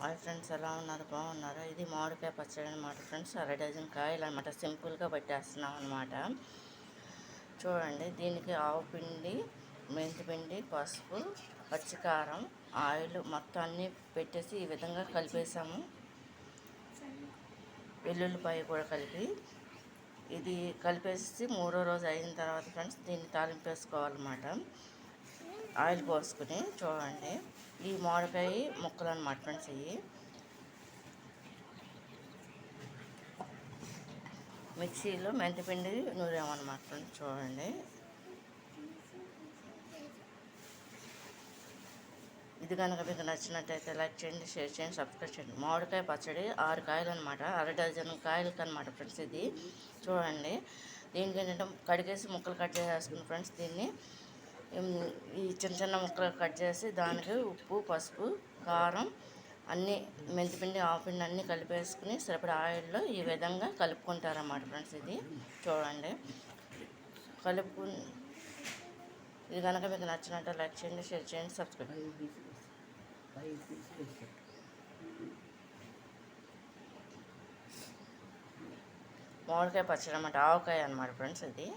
Hi friends, ఎలా ఉన్నారు? బాగున్నారా? ఇది మామిడికాయ పచ్చడి అనమాట ఫ్రెండ్స్. అర డజన్ కాయలు అనమాట. సింపుల్గా పట్టేస్తున్నాం అనమాట. చూడండి, దీనికి ఆవు పిండి, మెంతిపిండి, పసుపు, పచ్చికారం, ఆయిల్ మొత్తం అన్నీ పెట్టేసి ఈ విధంగా కలిపేసాము. వెల్లుల్లిపాయ కూడా కలిపి ఇది కలిపేసి మూడో రోజు అయిన తర్వాత ఫ్రెండ్స్ దీన్ని తాలింపు వేసుకోవాలన్నమాట. ఆయిల్ పోసుకుని చూడండి, ఈ మామిడికాయ ముక్కలు అన్నమాట ఫ్రెండ్స్. ఇవి మిక్సీలో మెంతిపిండి నూరామన్నమాట ఫ్రెండ్స్. చూడండి, ఇది కనుక మీకు నచ్చినట్టయితే లైక్ చేయండి, షేర్ చేయండి, సబ్స్క్రైబ్ చేయండి. మామిడికాయ పచ్చడి 6 కాయలు అనమాట, అర డజన్ కాయలకి అనమాట ఫ్రెండ్స్. ఇది చూడండి, దీనికి ఏంటంటే కడిగేసి ముక్కలు కట్ చేసేసుకుని ఫ్రెండ్స్ దీన్ని ఈ చిన్న చిన్న ముక్కలు కట్ చేసి దానికి ఉప్పు, పసుపు, కారం అన్నీ, మెంతిపిండి, ఆవుపిండి అన్నీ కలిపేసుకుని సరిపడా ఆయిల్లో ఈ విధంగా కలుపుకుంటారన్నమాట ఫ్రెండ్స్. ఇది చూడండి, కలుపుకుని ఇది కనుక మీకు నచ్చినట్టు లైక్ చేయండి, షేర్ చేయండి, సబ్స్క్రైబ్. మామిడికాయ పచ్చడి అన్నమాట, ఆవకాయ అన్నమాట ఫ్రెండ్స్. ఇది